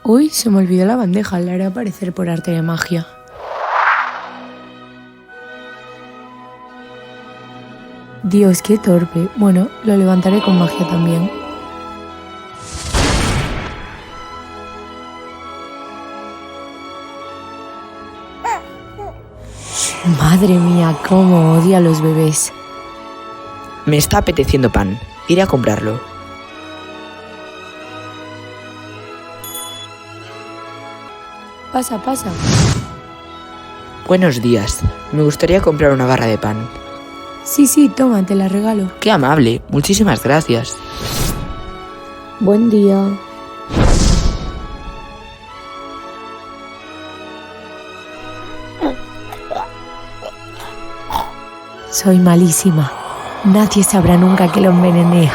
Uy, se me olvidó la bandeja, la haré aparecer por arte de magia. Dios, qué torpe. Bueno, lo levantaré con magia también. Madre mía, cómo odio a los bebés. Me está apeteciendo pan. Iré a comprarlo. Pasa, pasa. Buenos días. Me gustaría comprar una barra de pan. Sí, toma, te la regalo. ¡Qué amable! Muchísimas gracias. Buen día. Soy malísima. Nadie sabrá nunca que lo envenené.